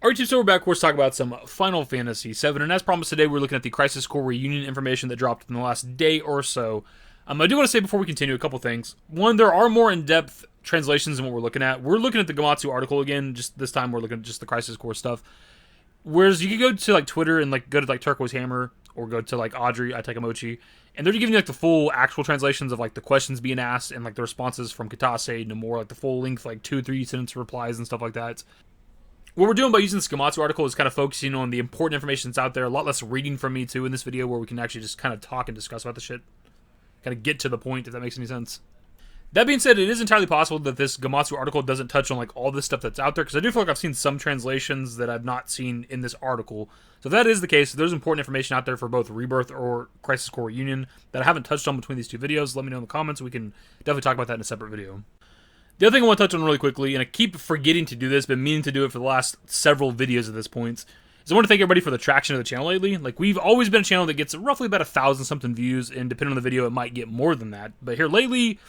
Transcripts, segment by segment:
Alright, so we're back, of course, talking about some Final Fantasy VII, and as promised today, we're looking at the Crisis Core Reunion information that dropped in the last day or so. I do want to say before we continue a couple things. One, there are more in-depth translations than what we're looking at. We're looking at the Gamatsu article again, just this time we're looking at just the Crisis Core stuff. Whereas you could go to like Twitter and like go to like Turquoise Hammer, or go to like Audrey Atakamochi, and they're giving you like the full actual translations of like the questions being asked and like the responses from Katase, Nomura, like the full length, like 2-3 sentence replies and stuff like that. What we're doing by using this Gamatsu article is kind of focusing on the important information that's out there. A lot less reading from me, too, in this video, where we can actually just kind of talk and discuss about the shit. Kind of get to the point, if that makes any sense. That being said, it is entirely possible that this Gamatsu article doesn't touch on like all this stuff that's out there, because I do feel like I've seen some translations that I've not seen in this article. So if that is the case, if there's important information out there for both Rebirth or Crisis Core Reunion that I haven't touched on between these two videos, let me know in the comments. We can definitely talk about that in a separate video. The other thing I want to touch on really quickly, and I keep forgetting to do this, been meaning to do it for the last several videos at this point, is I want to thank everybody for the traction of the channel lately. Like, we've always been a channel that gets roughly about 1,000-something views, and depending on the video, it might get more than that. But here lately,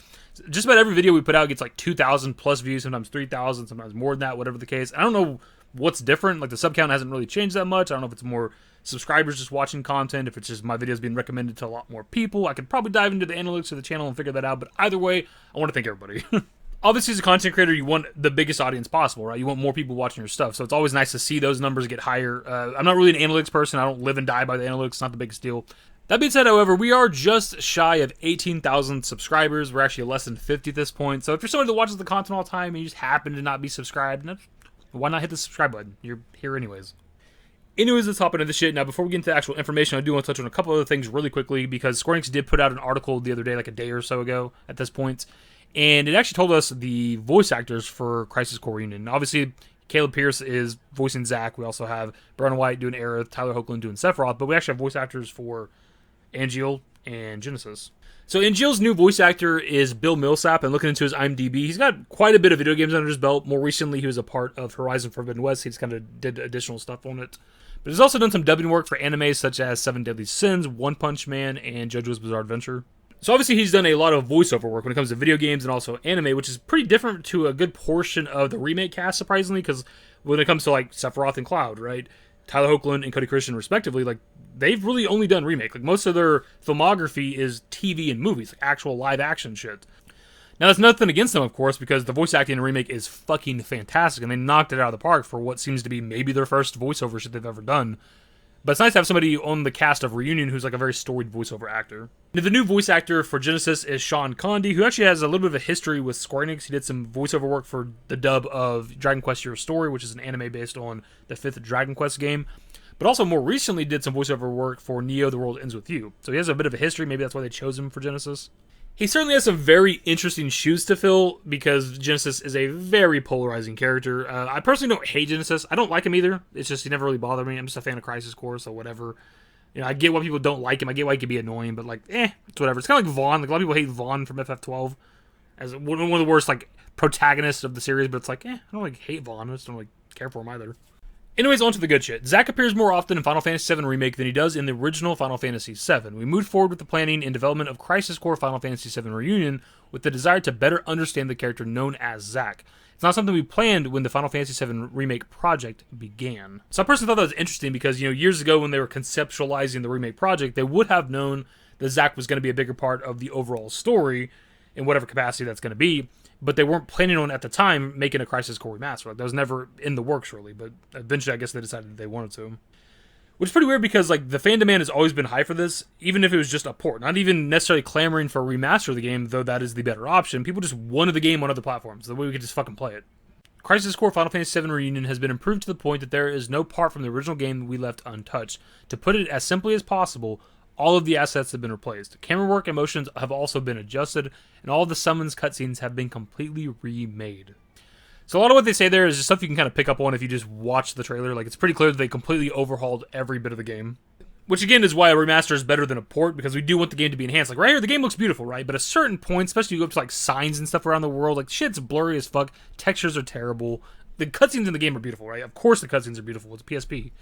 just about every video we put out gets like 2,000 plus views, sometimes 3,000, sometimes more than that, whatever the case. I don't know what's different. Like, the sub count hasn't really changed that much. I don't know if it's more subscribers just watching content, if it's just my videos being recommended to a lot more people. I could probably dive into the analytics of the channel and figure that out, but either way, I want to thank everybody. Obviously, as a content creator, you want the biggest audience possible, right? You want more people watching your stuff, so it's always nice to see those numbers get higher. I'm not really an analytics person. I don't live and die by the analytics. It's not the biggest deal. That being said, however, we are just shy of 18,000 subscribers. We're actually less than 50 at this point. So if you're somebody that watches the content all the time and you just happen to not be subscribed, why not hit the subscribe button? You're here anyways. Anyways, let's hop into this shit. Now, before we get into the actual information, I do want to touch on a couple other things really quickly, because Square Enix did put out an article the other day, like a day or so ago at this point. And it actually told us the voice actors for Crisis Core Reunion. Obviously, Caleb Pierce is voicing Zack. We also have Brian White doing Aerith, Tyler Hoechlin doing Sephiroth. But we actually have voice actors for Angeal and Genesis. So Angeal's new voice actor is Bill Millsap, and looking into his IMDb, he's got quite a bit of video games under his belt. More recently, he was a part of Horizon Forbidden West. He just kind of did additional stuff on it. But he's also done some dubbing work for anime such as Seven Deadly Sins, One Punch Man, and JoJo's Bizarre Adventure. So obviously he's done a lot of voiceover work when it comes to video games and also anime, which is pretty different to a good portion of the remake cast, surprisingly, because when it comes to like Sephiroth and Cloud, right, Tyler Hoechlin and Cody Christian respectively, like they've really only done remake. Like most of their filmography is TV and movies, like actual live action shit. Now that's nothing against them, of course, because the voice acting in remake is fucking fantastic, and they knocked it out of the park for what seems to be maybe their first voiceover shit they've ever done. But it's nice to have somebody on the cast of Reunion who's like a very storied voiceover actor. Now, the new voice actor for Genesis is Sean Condy, who actually has a little bit of a history with Square Enix. He did some voiceover work for the dub of Dragon Quest Your Story, which is an anime based on the 5th Dragon Quest game. But also more recently did some voiceover work for Neo The World Ends With You. So he has a bit of a history. Maybe that's why they chose him for Genesis. He certainly has some very interesting shoes to fill, because Genesis is a very polarizing character. I personally don't hate Genesis. I don't like him either. It's just he never really bothered me. I'm just a fan of Crisis Core, so whatever. You know, I get why people don't like him. I get why he can be annoying, but like, it's whatever. It's kind of like Vaughn. Like, a lot of people hate Vaughn from FF12 as one of the worst like protagonists of the series, but it's like, I don't like hate Vaughn. I just don't like care for him either. Anyways, on to the good shit. Zack appears more often in Final Fantasy VII Remake than he does in the original Final Fantasy VII. We moved forward with the planning and development of Crisis Core Final Fantasy VII Reunion with the desire to better understand the character known as Zack. It's not something we planned when the Final Fantasy VII Remake project began. So I personally thought that was interesting because, you know, years ago when they were conceptualizing the remake project, they would have known that Zack was going to be a bigger part of the overall story in whatever capacity that's going to be. But they weren't planning on, at the time, making a Crisis Core remaster. Like, that was never in the works, really. But eventually, I guess they decided that they wanted to. Which is pretty weird because, like, the fan demand has always been high for this, even if it was just a port. Not even necessarily clamoring for a remaster of the game, though that is the better option. People just wanted the game on other platforms. The way we could just fucking play it. Crisis Core Final Fantasy VII Reunion has been improved to the point that there is no part from the original game we left untouched. To put it as simply as possible, all of the assets have been replaced. Camera work and motions have also been adjusted, and all of the summons cutscenes have been completely remade. So a lot of what they say there is just stuff you can kind of pick up on if you just watch the trailer. Like, it's pretty clear that they completely overhauled every bit of the game. Which, again, is why a remaster is better than a port, because we do want the game to be enhanced. Like, right here, the game looks beautiful, right? But at a certain point, especially you go up to, like, signs and stuff around the world, like, shit's blurry as fuck. Textures are terrible. The cutscenes in the game are beautiful, right? Of course the cutscenes are beautiful. It's PSP.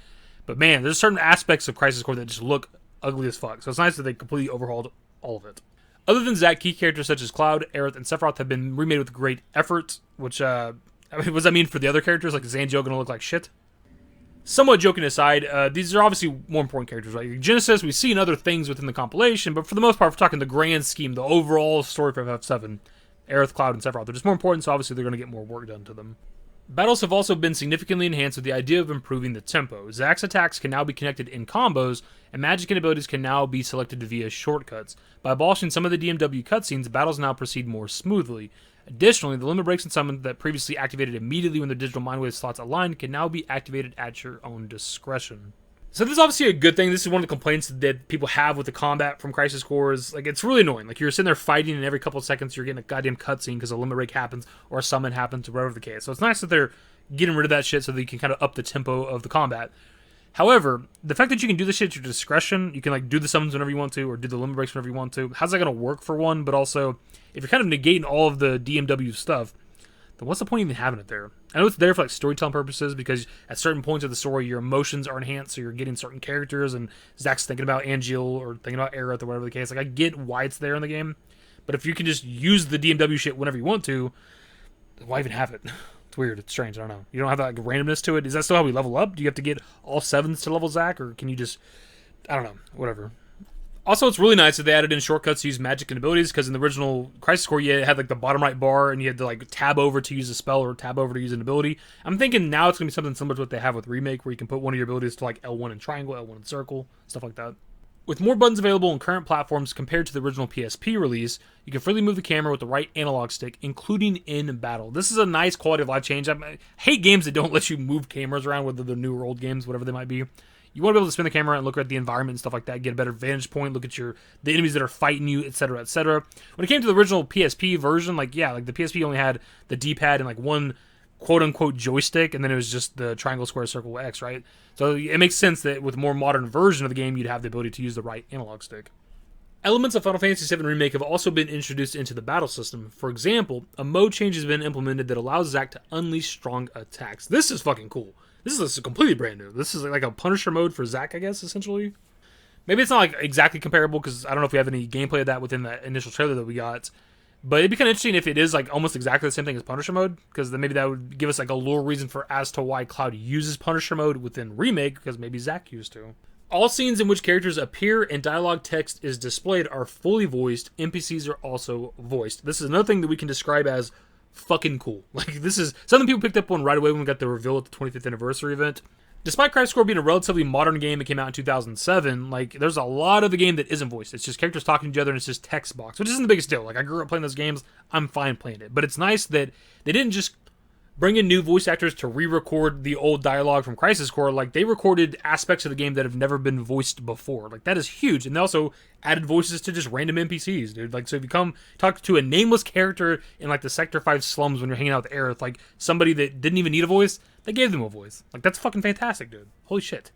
But, man, there's certain aspects of Crisis Core that just look ugly as fuck. So it's nice that they completely overhauled all of it. Other than Zack, key characters such as Cloud, Aerith, and Sephiroth have been remade with great effort, which, I mean, what does that mean for the other characters? Like, is Angeal gonna look like shit? Somewhat joking aside, these are obviously more important characters, right? Genesis, we've seen other things within the compilation, but for the most part, if we're talking the grand scheme, the overall story for FF7, Aerith, Cloud, and Sephiroth, they're just more important, so obviously they're going to get more work done to them. Battles have also been significantly enhanced with the idea of improving the tempo. Zack's attacks can now be connected in combos, and magic and abilities can now be selected via shortcuts. By abolishing some of the DMW cutscenes, battles now proceed more smoothly. Additionally, the limit breaks and summons that previously activated immediately when the digital mind wave slots aligned can now be activated at your own discretion. So this is obviously a good thing. This is one of the complaints that people have with the combat from Crisis Core is, like, it's really annoying. Like, you're sitting there fighting and every couple of seconds you're getting a goddamn cutscene because a limit break happens or a summon happens or whatever the case. So it's nice that they're getting rid of that shit so that you can kind of up the tempo of the combat. However, the fact that you can do this shit at your discretion, you can like do the summons whenever you want to or do the limit breaks whenever you want to, how's that going to work for one? But also, if you're kind of negating all of the DMW stuff, then what's the point of even having it there? I know it's there for like storytelling purposes because at certain points of the story, your emotions are enhanced, so you're getting certain characters, and Zack's thinking about Angel or thinking about Aerith or whatever the case. Like, I get why it's there in the game, but if you can just use the DMW shit whenever you want to, why even have it? It's weird. It's strange. I don't know. You don't have that like randomness to it. Is that still how we level up? Do you have to get all 7s to level Zack, or can you just... I don't know. Whatever. Also, it's really nice that they added in shortcuts to use magic and abilities, because in the original Crisis Core, you had like the bottom right bar, and you had to like tab over to use a spell or tab over to use an ability. I'm thinking now it's going to be something similar to what they have with Remake, where you can put one of your abilities to like L1 in triangle, L1 in circle, stuff like that. With more buttons available on current platforms compared to the original PSP release, you can freely move the camera with the right analog stick, including in battle. This is a nice quality of life change. I hate games that don't let you move cameras around, whether they're new or old games, whatever they might be. You want to be able to spin the camera and look at the environment and stuff like that, get a better vantage point, look at the enemies that are fighting you, etc., etc. When it came to the original PSP version, like the PSP only had the D-pad and like one quote-unquote joystick, and then it was just the triangle, square, circle, X, right? So it makes sense that with a more modern version of the game, you'd have the ability to use the right analog stick. Elements of Final Fantasy VII Remake have also been introduced into the battle system. For example, a mode change has been implemented that allows Zack to unleash strong attacks. This is fucking cool. This is completely brand new. This is like a Punisher mode for Zack, I guess, essentially. Maybe it's not like exactly comparable, because I don't know if we have any gameplay of that within that initial trailer that we got. But it'd be kind of interesting if it is like almost exactly the same thing as Punisher mode, because then maybe that would give us like a little reason as to why Cloud uses Punisher mode within Remake, because maybe Zack used to. All scenes in which characters appear and dialogue text is displayed are fully voiced. NPCs are also voiced. This is another thing that we can describe as fucking cool. Like, this is something people picked up on right away when we got the reveal at the 25th anniversary event. Despite Crisis Core being a relatively modern game that came out in 2007, like, there's a lot of the game that isn't voiced. It's just characters talking to each other, and it's just text box, which isn't the biggest deal. Like, I grew up playing those games. I'm fine playing it. But it's nice that they didn't just bring in new voice actors to re-record the old dialogue from Crisis Core. Like, they recorded aspects of the game that have never been voiced before. Like, that is huge. And they also added voices to just random NPCs, dude. Like, so if you talk to a nameless character in, like, the Sector 5 slums when you're hanging out with Aerith, like, somebody that didn't even need a voice, they gave them a voice. Like, that's fucking fantastic, dude. Holy shit.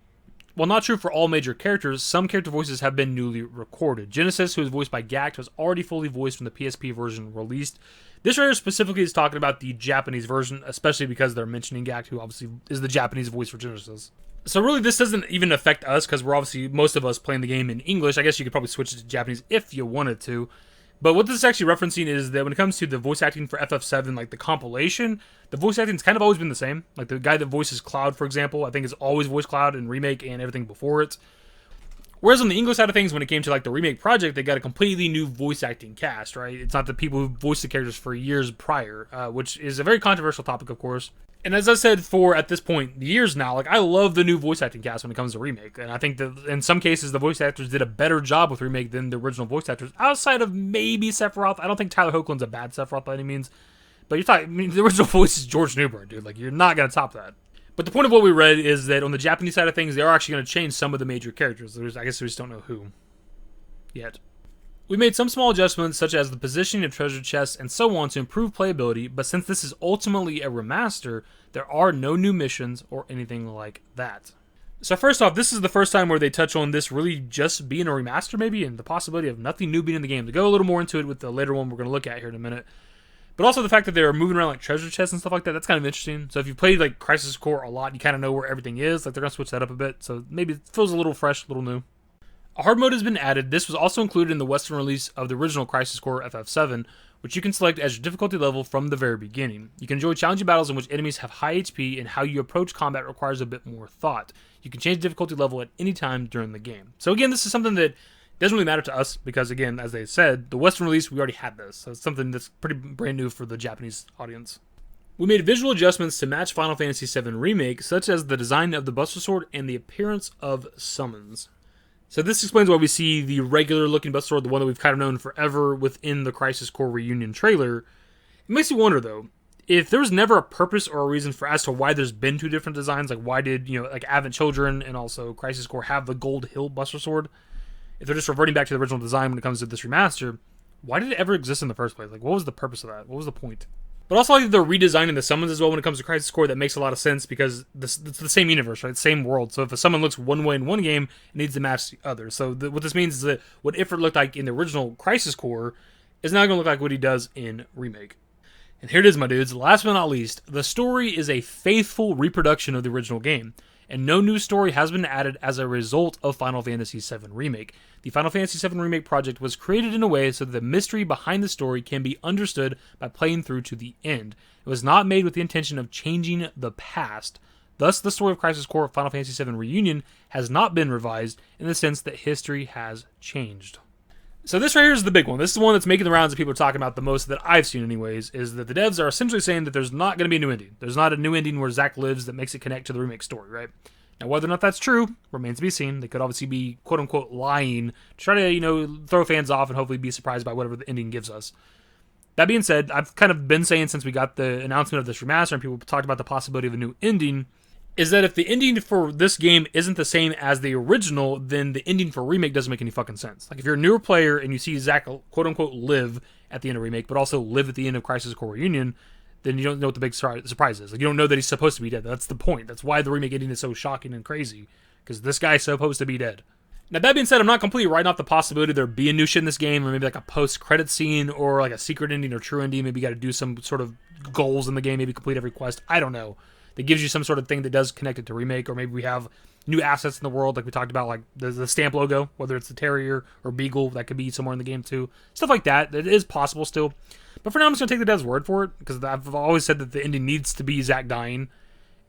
While not true for all major characters, some character voices have been newly recorded. Genesis, who is voiced by Gact, was already fully voiced when the PSP version released. This trailer specifically is talking about the Japanese version, especially because they're mentioning Gact, who obviously is the Japanese voice for Genesis. So really, this doesn't even affect us, because we're obviously, most of us, playing the game in English. I guess you could probably switch it to Japanese if you wanted to. But what this is actually referencing is that when it comes to the voice acting for FF7, like the compilation, the voice acting's kind of always been the same. Like the guy that voices Cloud, for example, I think has always voiced Cloud in Remake and everything before it. Whereas on the English side of things, when it came to like the Remake project, they got a completely new voice acting cast, right? It's not the people who voiced the characters for years prior, which is a very controversial topic, of course. And as I said for, at this point, years now, like, I love the new voice acting cast when it comes to Remake. And I think that in some cases, the voice actors did a better job with Remake than the original voice actors, outside of maybe Sephiroth. I don't think Tyler Hoechlin's a bad Sephiroth by any means. But you're talking, I mean, the original voice is George Newbern, dude. Like, you're not going to top that. But the point of what we read is that on the Japanese side of things, they are actually going to change some of the major characters. I guess we just don't know who yet. We made some small adjustments, such as the positioning of treasure chests and so on, to improve playability, but since this is ultimately a remaster, there are no new missions or anything like that. So first off, this is the first time where they touch on this really just being a remaster, maybe, and the possibility of nothing new being in the game. To go a little more into it with the later one we're going to look at here in a minute. But also the fact that they're moving around like treasure chests and stuff like that, that's kind of interesting. So if you've played like Crisis Core a lot, you kind of know where everything is. Like, they're going to switch that up a bit, so maybe it feels a little fresh, a little new. A hard mode has been added. This was also included in the Western release of the original Crisis Core FF7, which you can select as your difficulty level from the very beginning. You can enjoy challenging battles in which enemies have high HP, and how you approach combat requires a bit more thought. You can change the difficulty level at any time during the game. So again, this is something that doesn't really matter to us, because again, as they said, the Western release, we already had this. So it's something that's pretty brand new for the Japanese audience. We made visual adjustments to match Final Fantasy VII Remake, such as the design of the Buster Sword and the appearance of summons. So this explains why we see the regular looking Buster Sword, the one that we've kind of known forever, within the Crisis Core Reunion trailer. It makes you wonder though, if there was never a purpose or a reason for as to why there's been two different designs, like why did, like Advent Children and also Crisis Core have the Gold Hill Buster Sword? If they're just reverting back to the original design when it comes to this remaster, why did it ever exist in the first place? Like, what was the purpose of that? What was the point? But also, like, they're redesigning the summons as well when it comes to Crisis Core. That makes a lot of sense, because it's the same universe, right? Same world. So if a summon looks one way in one game, it needs to match the other. So what this means is that what Ifrit looked like in the original Crisis Core is now going to look like what he does in Remake. And here it is, my dudes. Last but not least, the story is a faithful reproduction of the original game, and no new story has been added as a result of Final Fantasy VII Remake. The Final Fantasy VII Remake project was created in a way so that the mystery behind the story can be understood by playing through to the end. It was not made with the intention of changing the past. Thus, the story of Crisis Core Final Fantasy VII Reunion has not been revised in the sense that history has changed. So this right here is the big one. This is the one that's making the rounds that people are talking about the most, that I've seen anyways, is that the devs are essentially saying that there's not going to be a new ending. There's not a new ending where Zack lives that makes it connect to the remake story, right? Now, whether or not that's true remains to be seen. They could obviously be quote-unquote lying to try to, throw fans off and hopefully be surprised by whatever the ending gives us. That being said, I've kind of been saying since we got the announcement of this remaster and people talked about the possibility of a new ending, is that if the ending for this game isn't the same as the original, then the ending for Remake doesn't make any fucking sense. Like, if you're a newer player and you see Zack quote-unquote live at the end of Remake, but also live at the end of Crisis Core Reunion, then you don't know what the big surprise is. Like, you don't know that he's supposed to be dead. That's the point. That's why the Remake ending is so shocking and crazy, because this guy's supposed to be dead. Now, that being said, I'm not completely writing off the possibility there being new shit in this game, or maybe like a post-credit scene, or like a secret ending or true ending. Maybe you got to do some sort of goals in the game, maybe complete every quest. I don't know. That gives you some sort of thing that does connect it to Remake, or maybe we have new assets in the world, like we talked about, like the stamp logo, whether it's the Terrier or Beagle, that could be somewhere in the game too. Stuff like that. It is possible still. But for now, I'm just going to take the dev's word for it, because I've always said that the ending needs to be Zack dying,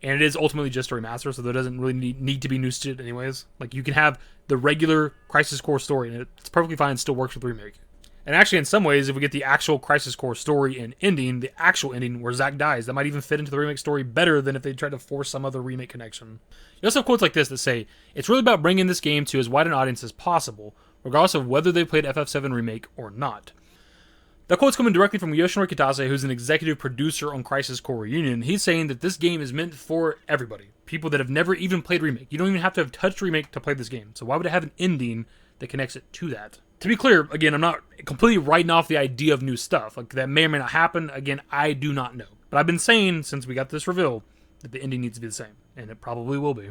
and it is ultimately just a remaster, so there doesn't really need to be new shit anyways. Like, you can have the regular Crisis Core story, and it's perfectly fine and still works with Remake. And actually, in some ways, if we get the actual Crisis Core story and ending, the actual ending where Zack dies, that might even fit into the Remake story better than if they tried to force some other Remake connection. You also have quotes like this that say, "It's really about bringing this game to as wide an audience as possible, regardless of whether they played FF7 Remake or not." That quote's coming directly from Yoshinori Kitase, who's an executive producer on Crisis Core Reunion. He's saying that this game is meant for everybody. People that have never even played Remake. You don't even have to have touched Remake to play this game. So why would it have an ending that connects it to that? To be clear, again, I'm not completely writing off the idea of new stuff. Like, that may or may not happen. Again, I do not know. But I've been saying, since we got this reveal, that the ending needs to be the same. And it probably will be.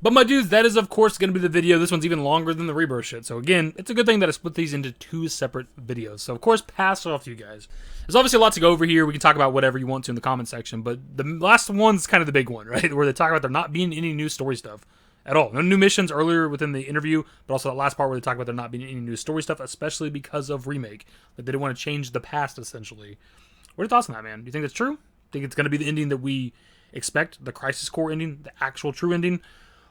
But my dudes, that is of course going to be the video. This one's even longer than the Rebirth shit. So again, it's a good thing that I split these into two separate videos. So of course, pass it off to you guys. There's obviously a lot to go over here. We can talk about whatever you want to in the comment section. But the last one's kind of the big one, right? Where they talk about there not being any new story stuff at all. No new missions earlier within the interview, but also that last part where they talk about there not being any new story stuff, especially because of Remake. Like, they didn't want to change the past, essentially. What are your thoughts on that, man? Do you think that's true? Think it's going to be the ending that we expect? The Crisis Core ending? The actual true ending?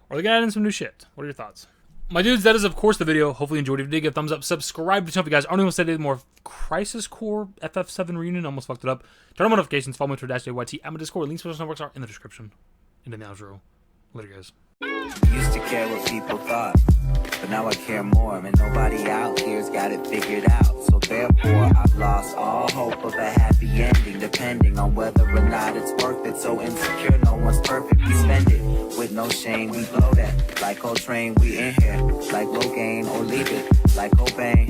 Or are they going to add in some new shit? What are your thoughts? My dudes, that is of course the video. Hopefully you enjoyed it. If you did, give a thumbs up. Subscribe to the channel if you guys aren't even said any more Crisis Core FF7 Reunion. Almost fucked it up. Turn on notifications. Follow me to _YT. I'm a Discord. Links to the networks are in the description. And then the outro. Later, guys. Used to care what people thought, but now I care more, and nobody out here's got it figured out. So therefore I've lost all hope of a happy ending, depending on whether or not it's worth it. So insecure, no one's perfect, we spend it with no shame. We blow that like Coltrane, we in here like Logain, or leave it like Cobain.